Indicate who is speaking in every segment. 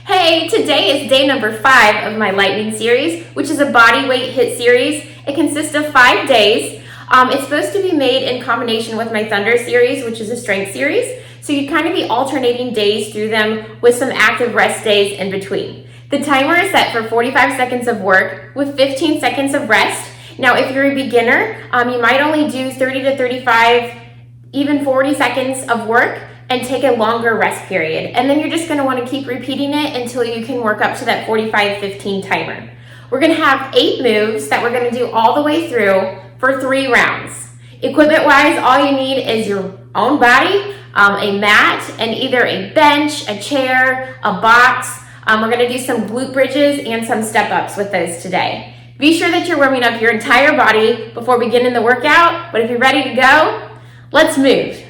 Speaker 1: Hey, today is day number 5 of my Lightning series, which is a Bodyweight HIIT series. It consists of 5 days. It's supposed to be made in combination with my Thunder series, which is a strength series. So you'd kind of be alternating days through them with some active rest days in between. The timer is set for 45 seconds of work with 15 seconds of rest. Now, if you're a beginner, you might only do 30 to 35, even 40 seconds of work and take a longer rest period. And then you're just gonna wanna keep repeating it until you can work up to that 45-15 timer. We're gonna have 8 moves that we're gonna do all the way through for 3 rounds. Equipment-wise, all you need is your own body, a mat, and either a bench, a chair, a box. We're gonna do some glute bridges and some step-ups with those today. Be sure that you're warming up your entire body before beginning the workout, but if you're ready to go, let's move.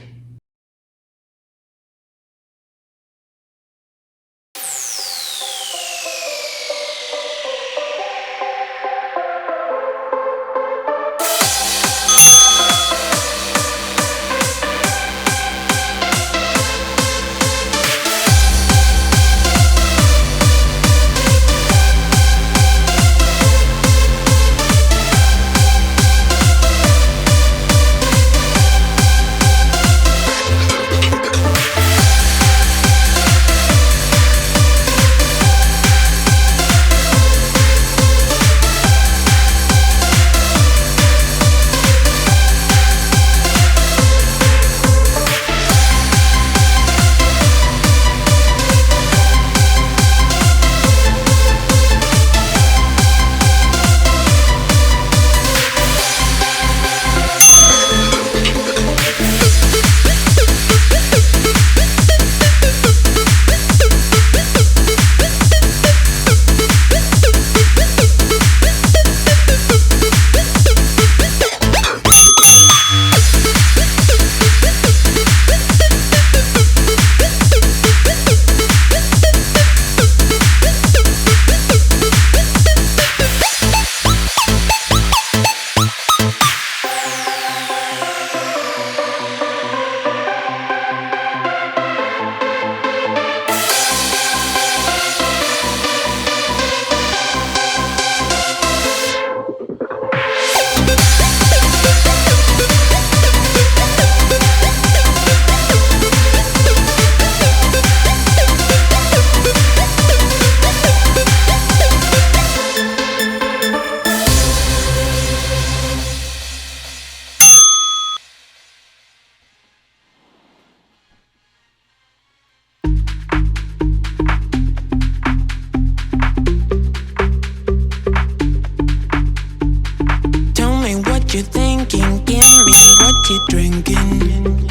Speaker 2: You're thinking, give me what you're drinking.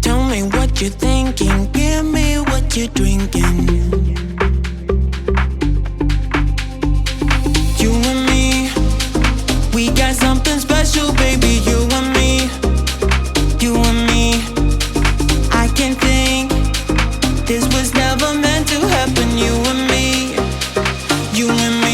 Speaker 2: Tell me what you're thinking, give me what you're drinking. You and me, we got something special, baby. You and me, you and me. I can think this was never meant to happen. You and me, you and me.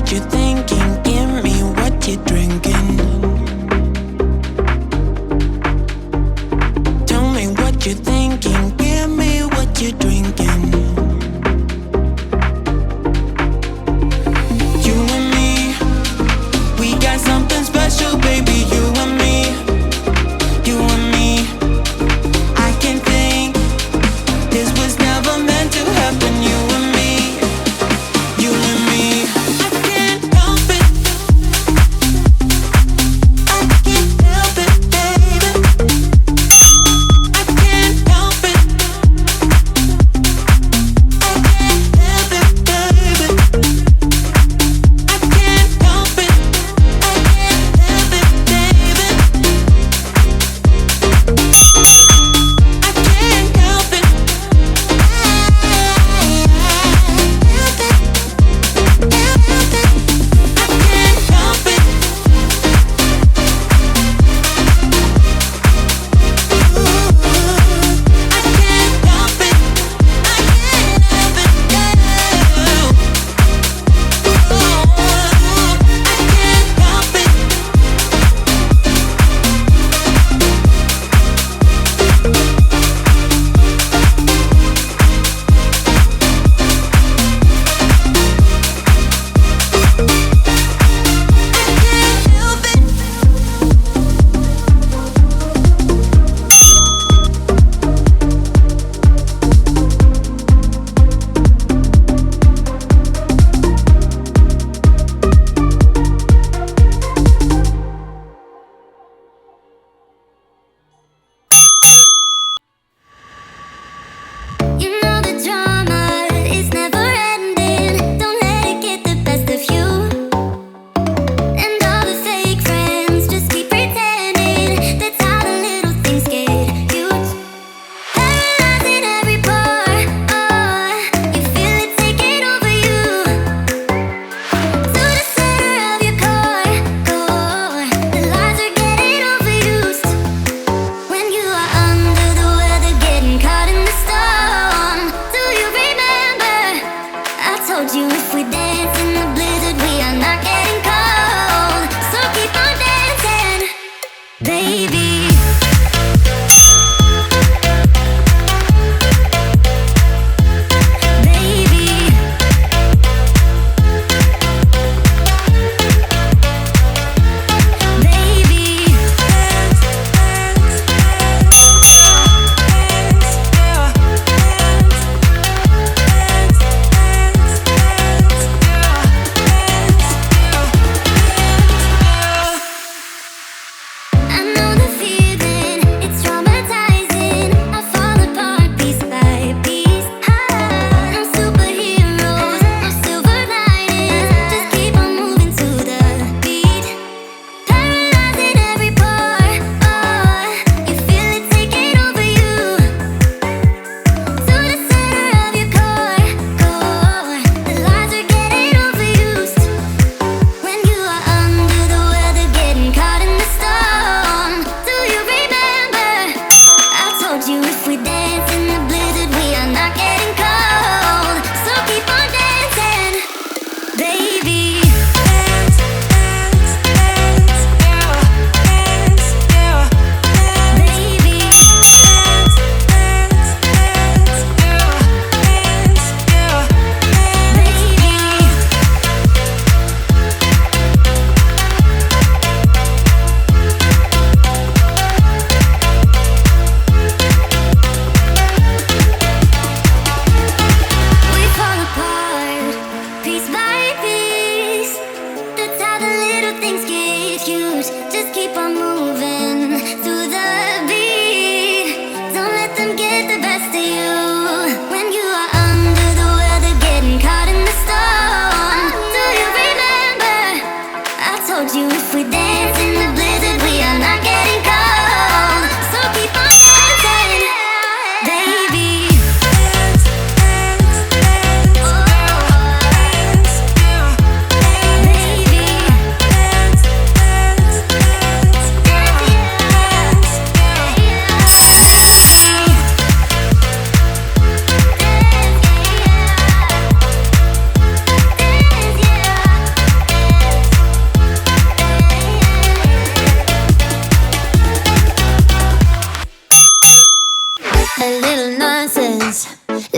Speaker 2: You're thinking, give me what you're drinking. Tell me what you're thinking, give me what you're drinking. You and me, we got something special, baby. You and me, you and me. I can think this was never meant to happen. You and me, you and me. I can't help it.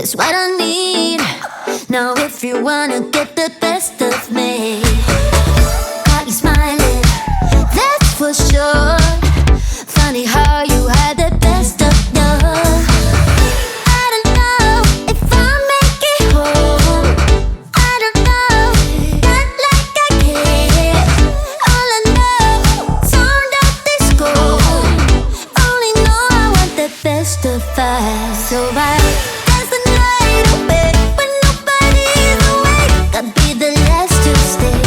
Speaker 3: is what I need. Now if you wanna get the best of me, got you smiling, that's for sure. Funny how you had the best of love. I don't know if I'll make it home. I don't know, not like I care. All I know, sound of disco. Only know I want the best of us. So I dance the night away when nobody's awake. I'll be the last to stay.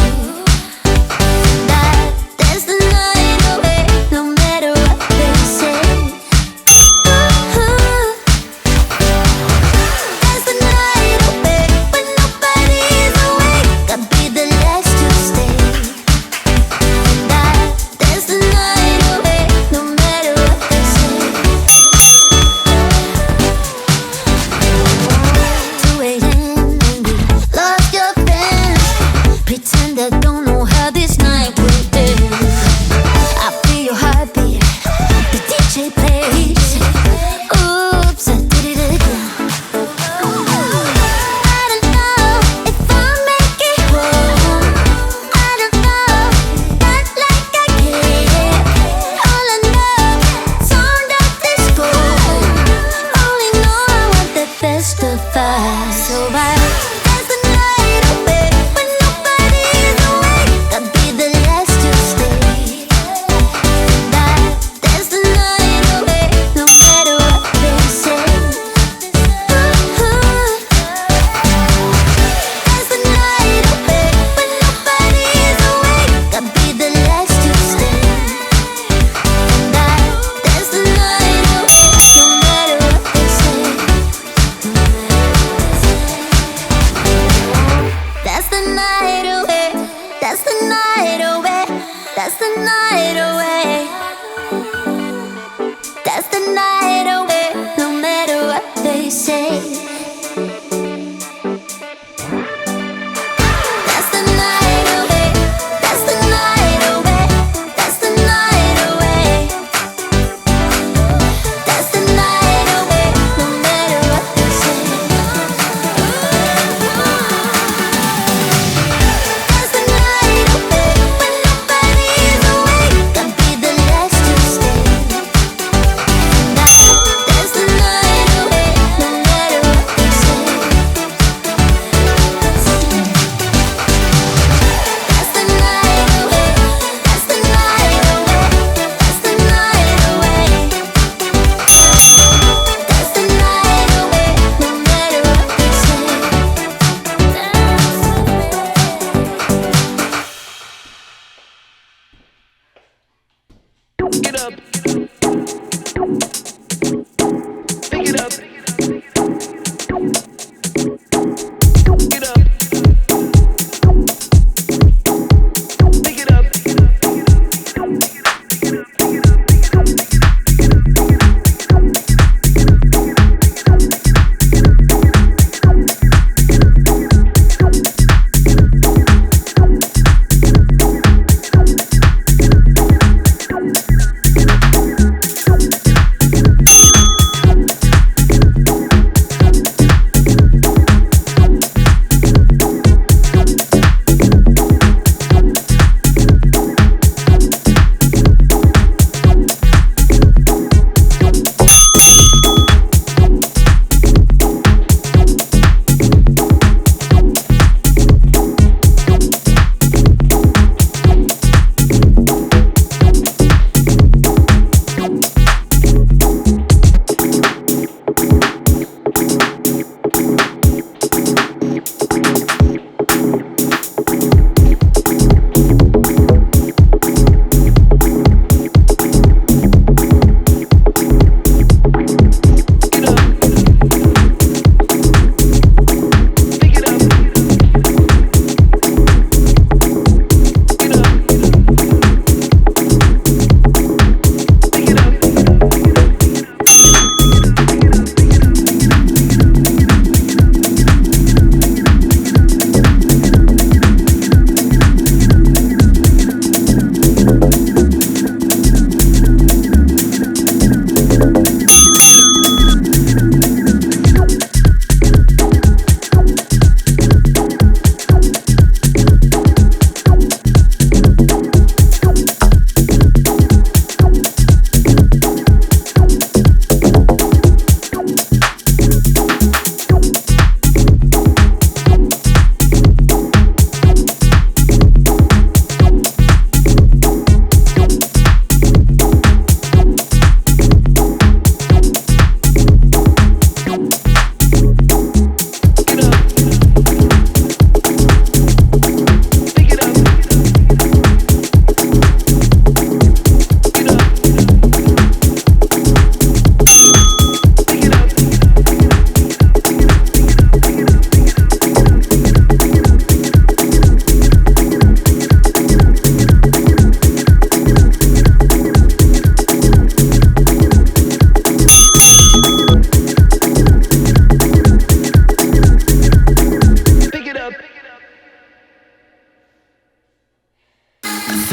Speaker 3: Dance the night away, no matter what they say. Dance the night away when nobody's awake. I'll be the last to stay. Dance the night away, no matter what they say. 2 a.m. and we lost your friends. Pretend I don't know how this night will end. I feel your heartbeat, the DJ plays. Oops, I did it again. I don't know if I'll make it home. I don't know, not like I care. All I know, sound of disco. Only know I want the best of us. So I dance the night away when nobody's awake. I'll be the last to stay. Dance the night away, no matter what they say. Dance the night away when nobody's awake. I'll be the last to stay. Dance the night away, no matter what they say. That's the night away. That's the night away. That's the night away. That's the night away, no matter what they say. That's the night away. That's the night away. That's the night away. That's the night away, no matter what they say. That's the night away when nobody's awake. I'll be the last to stay.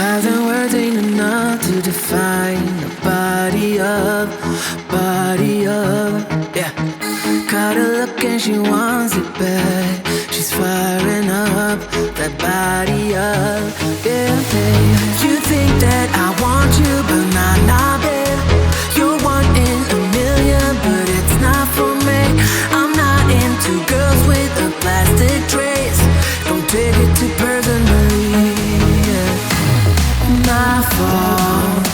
Speaker 2: 1,000 words ain't enough to define a body of, yeah. Got a look and she wants it back. She's firing up that body up, yeah, babe. You think that I want you, but nah, babe. You're one in a million, but it's not for me. I'm not into girls with a plastic trace. Don't take it too personally, yeah. My fault,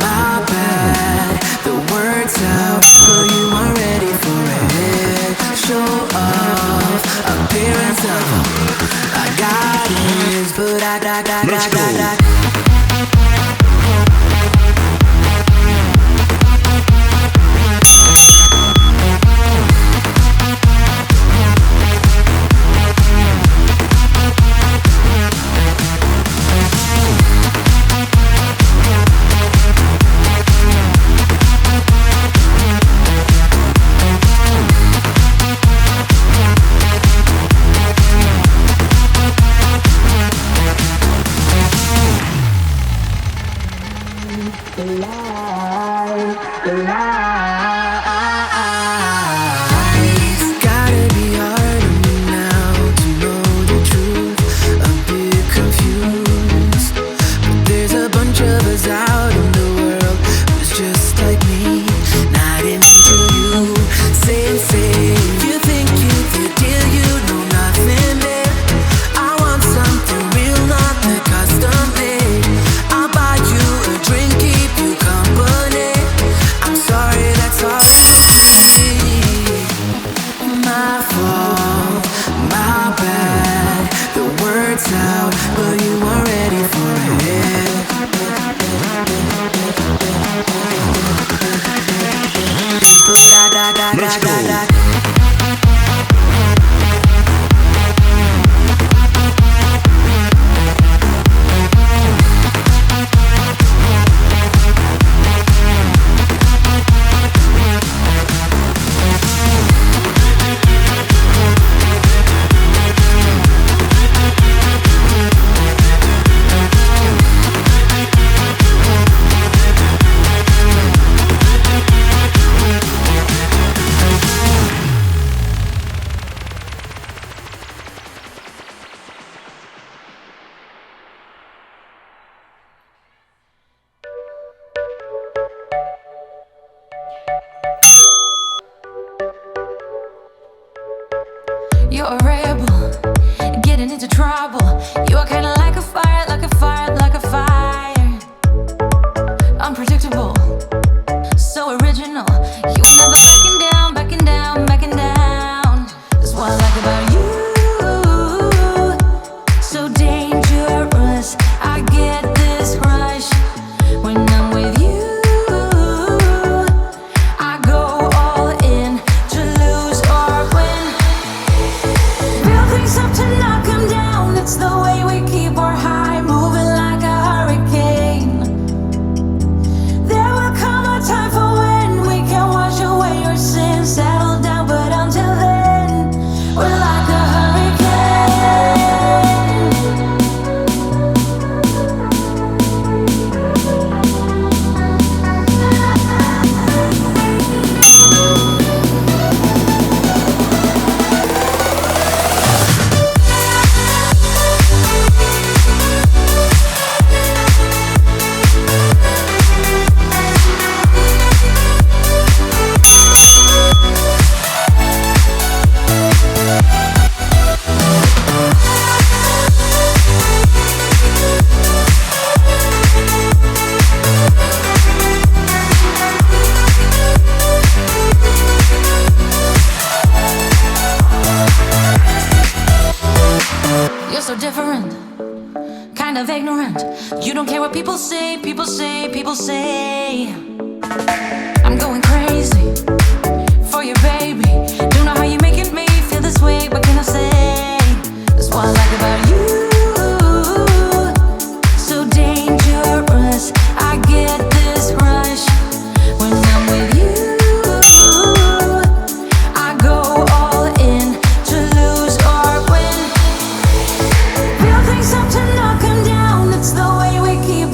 Speaker 2: my bad. The words out, but you weren't ready for it. Show off, appearance of I got this, but I got.
Speaker 3: You're a rebel, getting into trouble. You are kinda like a fire, like a fire, like a fire. Unpredictable, so original. You were never backing down, backing down, backing down. That's what I like about you. So dangerous, I get this rush when I'm with you. I go all in to lose or win. Build things up to knock 'em down. It's the way we keep our high, moving like a hurricane. There will come a time for when we can wash away your sins, settle down, but until then, we're like a hurricane. You're so different, kind of ignorant. You don't care what people say, people say, people say. I'm going crazy for you, baby. Don't know how you're making me feel this way. What can I say? That's what I like about you. So dangerous, I get this rush when I'm with you. I go all in to lose or win. Build things up to knock 'em down. It's the way we keep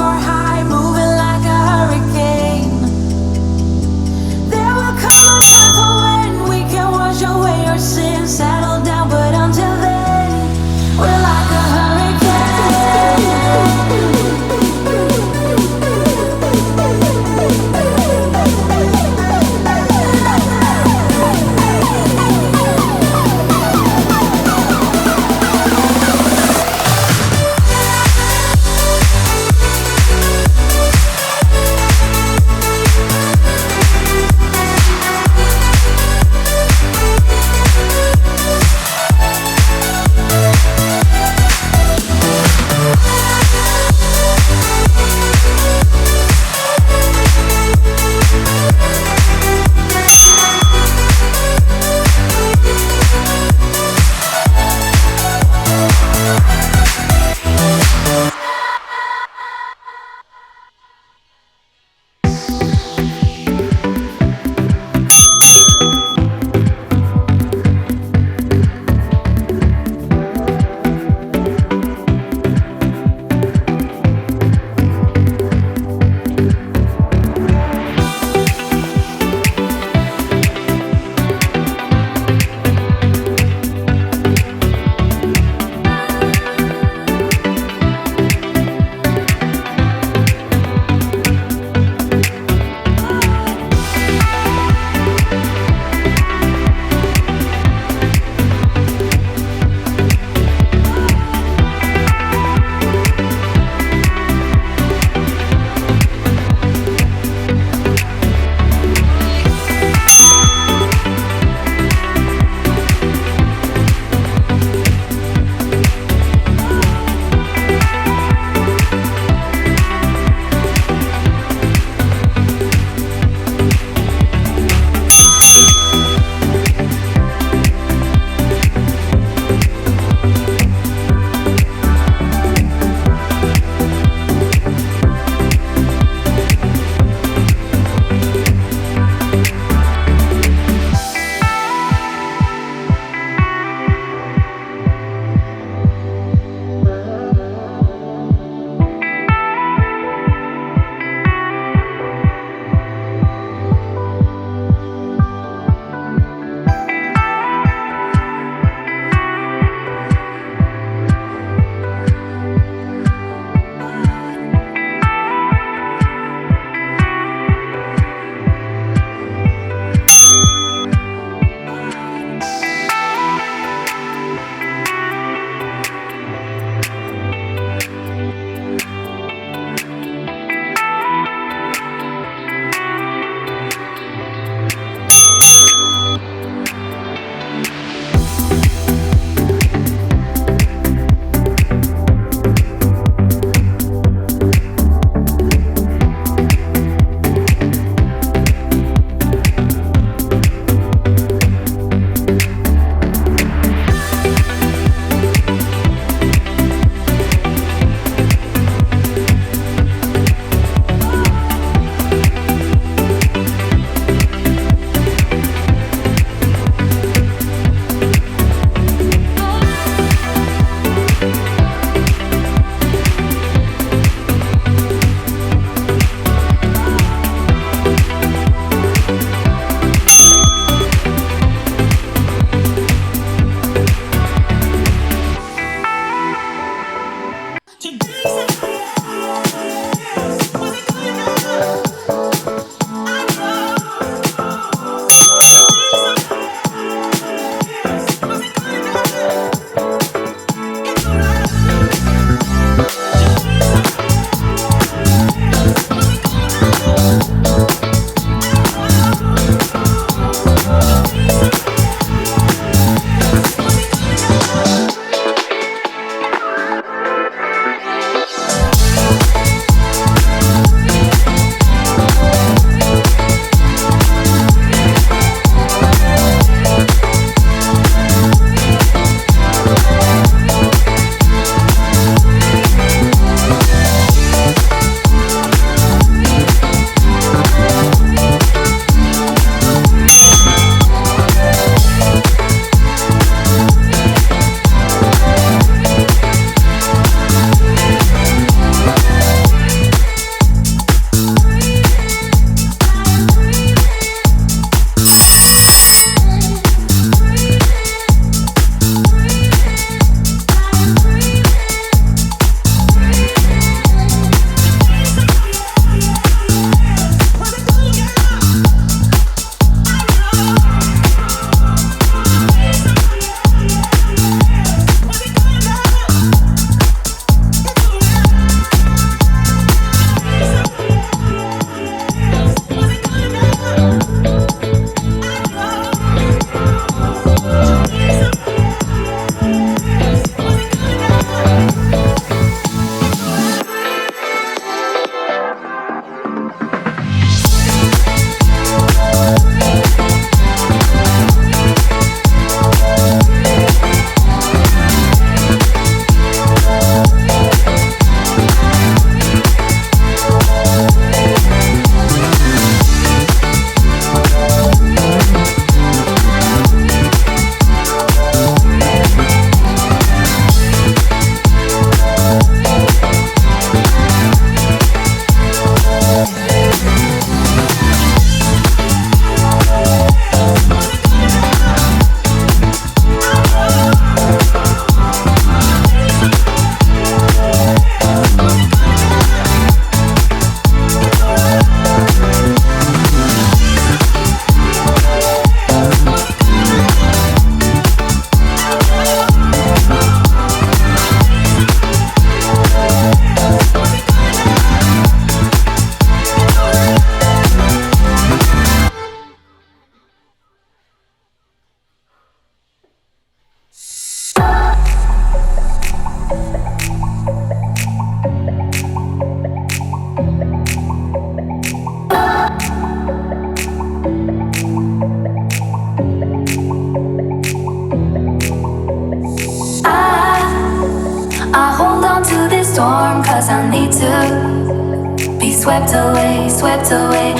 Speaker 3: storm, cause I need to be swept away, swept away.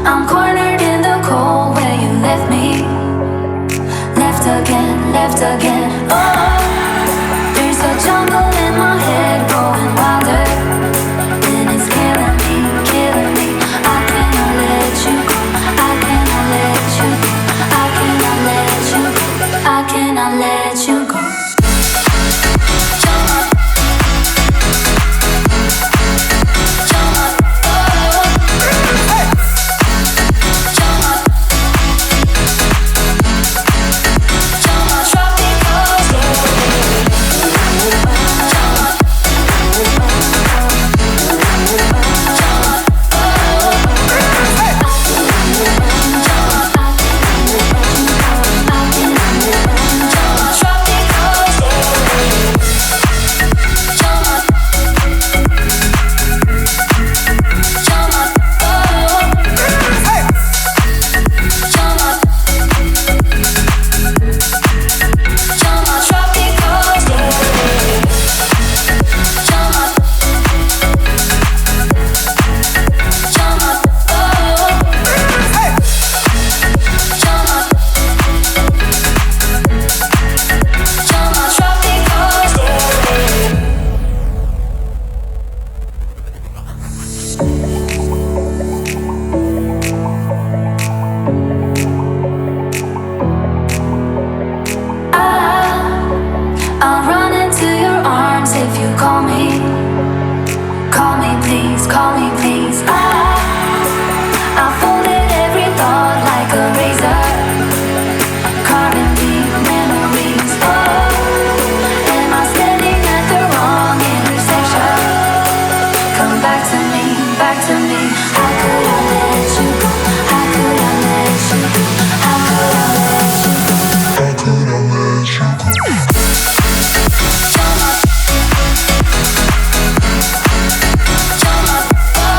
Speaker 3: I'm cornered in the cold where you left me. Left again, left again. Oh,